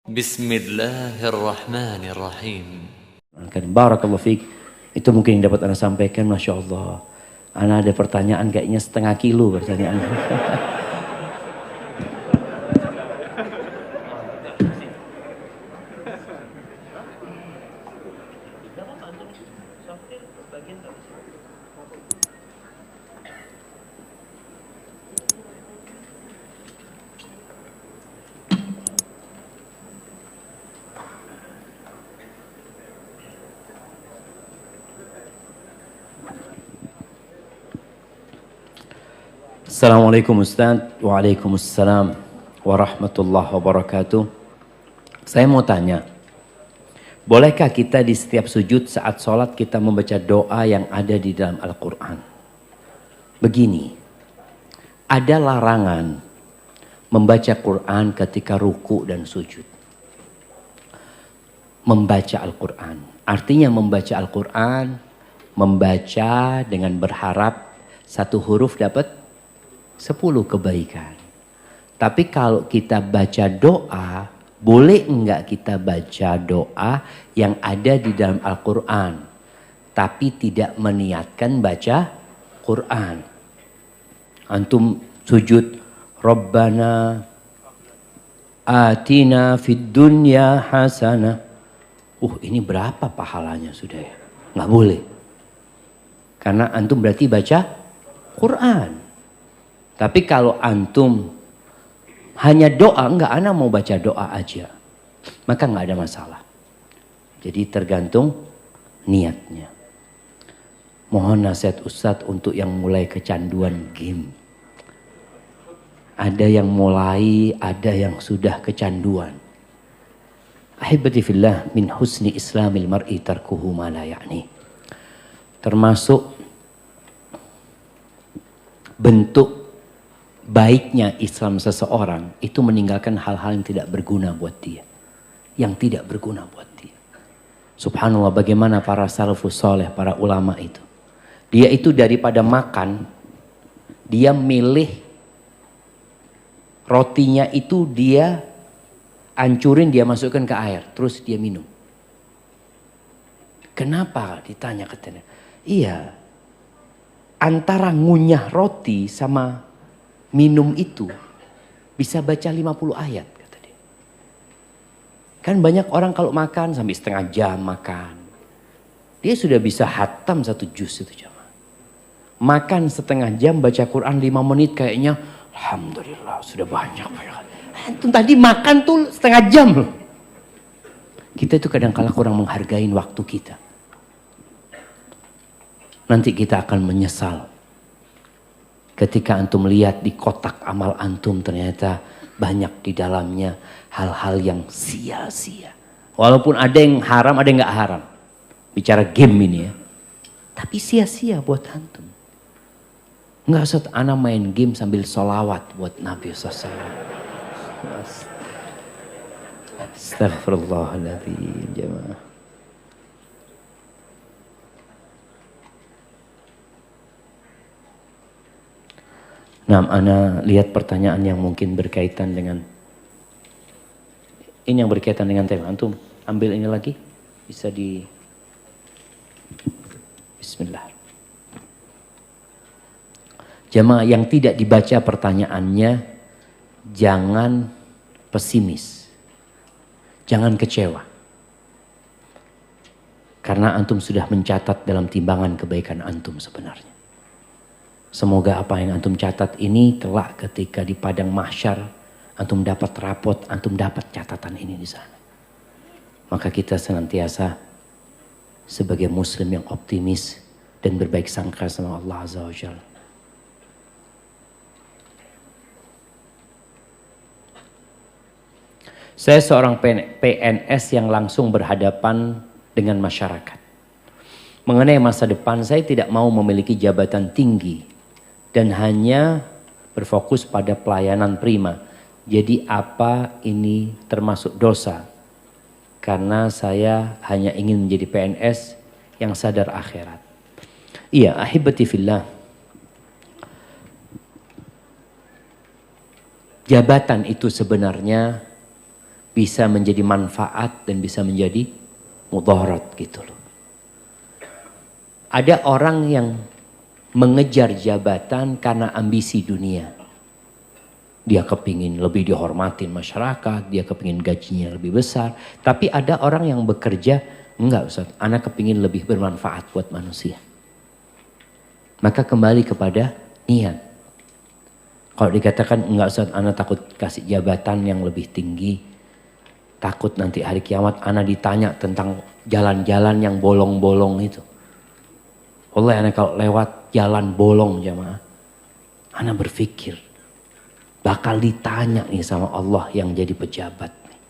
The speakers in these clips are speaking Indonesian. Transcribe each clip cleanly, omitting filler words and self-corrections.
Bismillahirrahmanirrahim. Barakallahu fiik. Itu mungkin yang dapat Anda sampaikan. Masya Allah. Anda ada pertanyaan kayaknya setengah kilo pertanyaan. Assalamualaikum Ustaz. Waalaikumsalam warahmatullahi wabarakatuh. Saya mau tanya, bolehkah kita di setiap sujud saat sholat kita membaca doa yang ada di dalam Al-Quran? Begini, ada larangan membaca Quran ketika ruku dan sujud. Membaca Al-Quran, artinya membaca Al-Quran, membaca dengan berharap satu huruf dapat 10 kebaikan. Tapi kalau kita baca doa, boleh enggak kita baca doa yang ada di dalam Al-Quran, tapi tidak meniatkan baca Quran? Antum sujud, Rabbana atina fid dunya hasanah. Ini berapa pahalanya sudah ya? Nggak boleh. Karena antum berarti baca Quran. Tapi kalau antum hanya doa, enggak, ana mau baca doa aja, maka enggak ada masalah. Jadi tergantung niatnya. Mohon nasihat Ustadz untuk yang mulai kecanduan game. Ada yang mulai, ada yang sudah kecanduan. Ahibati fillah, min husni islamil mar'i tarkuhu ma la ya'ni. Termasuk bentuk baiknya Islam seseorang itu meninggalkan hal-hal yang tidak berguna buat dia. Yang tidak berguna buat dia. Subhanallah, bagaimana para salafus soleh, para ulama itu. Dia itu daripada makan, dia milih rotinya itu dia hancurin, dia masukkan ke air, terus dia minum. Kenapa? Ditanya katanya. Iya, antara ngunyah roti sama minum itu bisa baca 50 ayat kata dia. Kan banyak orang kalau makan sampai setengah jam makan. Dia sudah bisa hatam 1 juz itu jamaah. Makan setengah jam baca Quran 5 menit kayaknya alhamdulillah sudah banyak. Itu tadi makan tuh setengah jam loh. Kita itu kadang-kala kurang menghargai waktu kita. Nanti kita akan menyesal. Ketika antum lihat di kotak amal antum ternyata banyak di dalamnya hal-hal yang sia-sia. Walaupun ada yang haram, ada yang gak haram. Bicara game ini ya. Tapi sia-sia buat antum. Enggak usah ana main game sambil sholawat buat Nabi SAW. Astagfirullahaladzim jemaah. Nah, ana lihat pertanyaan yang mungkin berkaitan dengan ini, yang berkaitan dengan tema. Antum ambil ini lagi, bisa di Bismillah. Jamaah yang tidak dibaca pertanyaannya, jangan pesimis, jangan kecewa, karena antum sudah mencatat dalam timbangan kebaikan antum sebenarnya. Semoga apa yang antum catat ini kelak ketika di padang mahsyar antum dapat rapot, antum dapat catatan ini di sana. Maka kita senantiasa sebagai muslim yang optimis dan berbaik sangka sama Allah Azza wa Jalla. Saya seorang PNS yang langsung berhadapan dengan masyarakat. Mengenai masa depan, saya tidak mau memiliki jabatan tinggi dan hanya berfokus pada pelayanan prima. Jadi apa ini termasuk dosa? Karena saya hanya ingin menjadi PNS yang sadar akhirat. Iya, ahibati fillah. Jabatan itu sebenarnya bisa menjadi manfaat dan bisa menjadi mudarat gitu loh. Ada orang yang mengejar jabatan karena ambisi dunia. Dia kepingin lebih dihormatin masyarakat, dia kepingin gajinya lebih besar. Tapi ada orang yang bekerja, enggak Ustaz, anak kepingin lebih bermanfaat buat manusia. Maka kembali kepada niat. Kalau dikatakan enggak Ustaz, anak takut kasih jabatan yang lebih tinggi. Takut nanti hari kiamat anak ditanya tentang jalan-jalan yang bolong-bolong itu. Wallahi anak kalau lewat jalan bolong jamaah, anak berpikir bakal ditanya nih sama Allah yang jadi pejabat nih.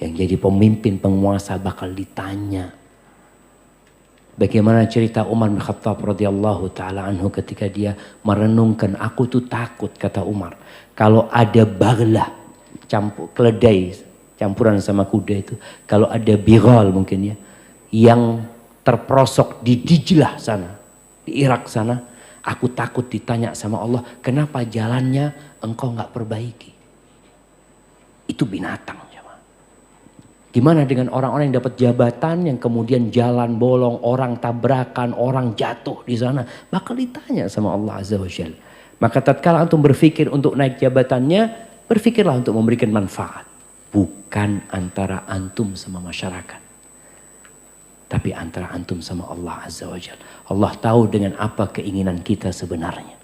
Yang jadi pemimpin penguasa bakal ditanya. Bagaimana cerita Umar bin Khattab radhiyallahu taala anhu ketika dia merenungkan, aku tuh takut kata Umar, kalau ada baghlah keledai campuran sama kuda itu, kalau ada bighal mungkin ya yang terperosok di Dijlah sana, di Irak sana, aku takut ditanya sama Allah, kenapa jalannya engkau nggak perbaiki? Itu binatang. Gimana dengan orang-orang yang dapat jabatan yang kemudian jalan bolong, orang tabrakan, orang jatuh di sana, bakal ditanya sama Allah Azza wa Jalla. Maka tatkala antum berpikir untuk naik jabatannya, berpikirlah untuk memberikan manfaat, bukan antara antum sama masyarakat, tapi antara antum sama Allah Azza wa Jalla. Allah tahu dengan apa keinginan kita sebenarnya.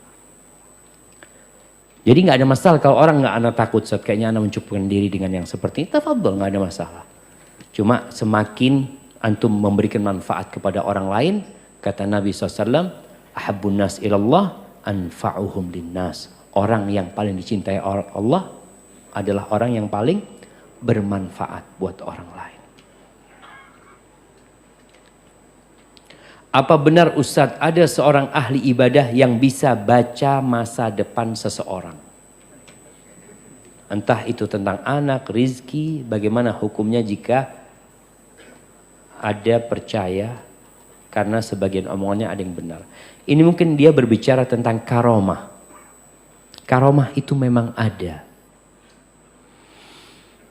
Jadi nggak ada masalah kalau orang nggak anak takut, saat kayaknya anak mencukupkan diri dengan yang seperti ini, tafadhol, nggak ada masalah. Cuma semakin antum memberikan manfaat kepada orang lain, kata Nabi SAW, ahabbun nas ilallah anfa'uhum linnas. Orang yang paling dicintai Allah adalah orang yang paling bermanfaat buat orang lain. Apa benar Ustadz ada seorang ahli ibadah yang bisa baca masa depan seseorang? Entah itu tentang anak, rizki, bagaimana hukumnya jika ada percaya karena sebagian omongannya ada yang benar. Ini mungkin dia berbicara tentang karomah. Karomah itu memang ada.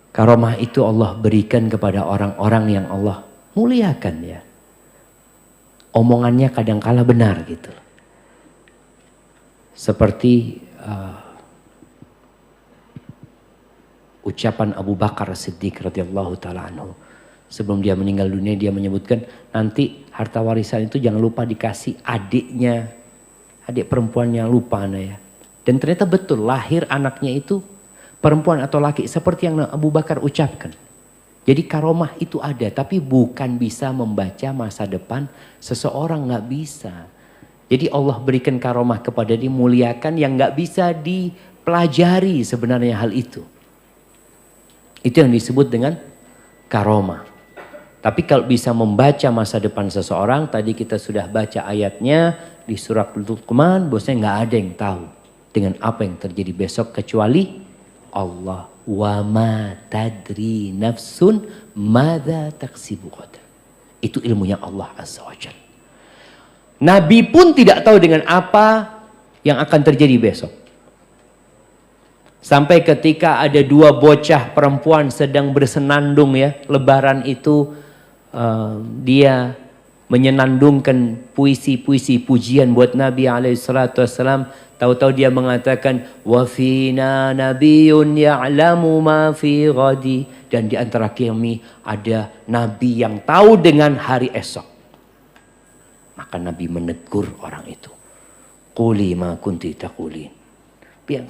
Karomah itu Allah berikan kepada orang-orang yang Allah muliakan ya. Omongannya kadangkala benar gitu. Seperti ucapan Abu Bakar Siddiq radhiyallahu taala anhu. Sebelum dia meninggal dunia dia menyebutkan nanti harta warisan itu jangan lupa dikasih adiknya, adik perempuannya, lupa ya. Dan ternyata betul lahir anaknya itu perempuan atau laki seperti yang Abu Bakar ucapkan. Jadi karomah itu ada, tapi bukan bisa membaca masa depan seseorang, nggak bisa. Jadi Allah berikan karomah kepada dimuliakan yang nggak bisa dipelajari sebenarnya hal itu. Itu yang disebut dengan karomah. Tapi kalau bisa membaca masa depan seseorang, tadi kita sudah baca ayatnya di surat Luqman, bosnya nggak ada yang tahu dengan apa yang terjadi besok kecuali Allah. Wa ma tadri nafsun madza taksibu ghadan. Itu ilmunya Allah Azza wa Jalla. Nabi pun tidak tahu dengan apa yang akan terjadi besok. Sampai ketika ada dua bocah perempuan sedang bersenandung ya, lebaran itu dia menyenandungkan puisi-puisi pujian buat Nabi SAW. Tahu-tahu dia mengatakan wa fina nabiyyun ya'lamu ma fi ghadi, dan di antara kami ada nabi yang tahu dengan hari esok. Maka Nabi menegur orang itu. Quli ma kunti taqulin.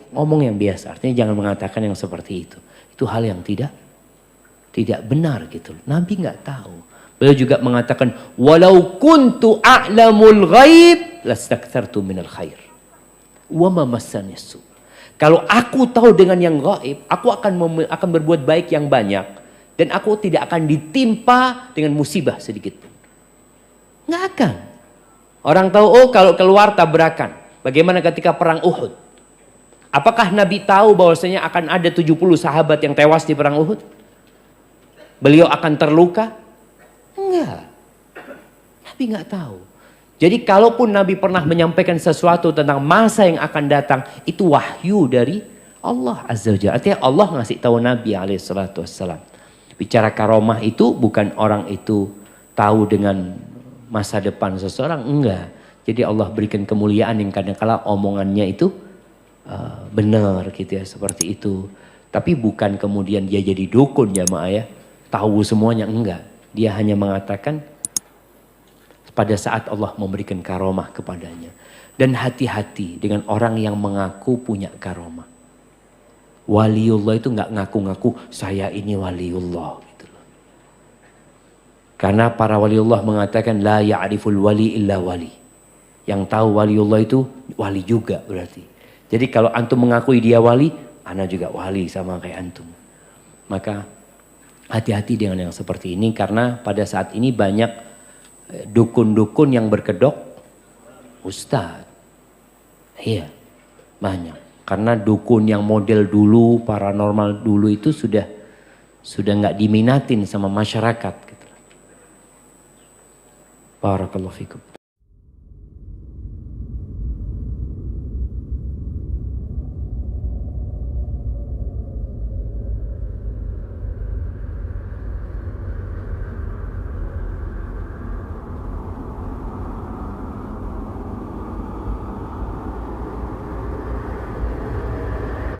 Ngomong yang biasa, artinya jangan mengatakan yang seperti itu. Itu hal yang tidak benar gitu. Nabi nggak tahu. Beliau juga mengatakan walau kuntu a'lamul ghaib lastakthartu minal khair wa ma massani su. Kalau aku tahu dengan yang gaib, aku akan berbuat baik yang banyak dan aku tidak akan ditimpa dengan musibah sedikit pun. Nggak akan. Orang tahu oh kalau keluar tabrakan. Bagaimana ketika perang Uhud? Apakah Nabi tahu bahwasanya akan ada 70 sahabat yang tewas di perang Uhud? Beliau akan terluka? Enggak. Nabi nggak tahu. Jadi kalaupun Nabi pernah menyampaikan sesuatu tentang masa yang akan datang, itu wahyu dari Allah Azza wa Jalla. Artinya Allah ngasih tahu Nabi SAW. Bicara karomah itu bukan orang itu tahu dengan masa depan seseorang, enggak. Jadi Allah berikan kemuliaan yang kadang-kala omongannya itu benar gitu ya, seperti itu. Tapi bukan kemudian dia jadi dukun jamaah ya, tahu semuanya, enggak. Dia hanya mengatakan pada saat Allah memberikan karomah kepadanya. Dan hati-hati dengan orang yang mengaku punya karomah. Waliullah itu nggak ngaku-ngaku saya ini waliullah gitu loh. Karena para waliullah mengatakan la ya'riful wali illa wali. Yang tahu waliullah itu wali juga berarti. Jadi kalau antum mengakui dia wali, ana juga wali sama kayak antum. Maka hati-hati dengan yang seperti ini karena pada saat ini banyak dukun-dukun yang berkedok ustadz. Iya, banyak. Karena dukun yang model dulu, paranormal dulu itu sudah nggak diminatin sama masyarakat. Gitu. Barakallahu fikum.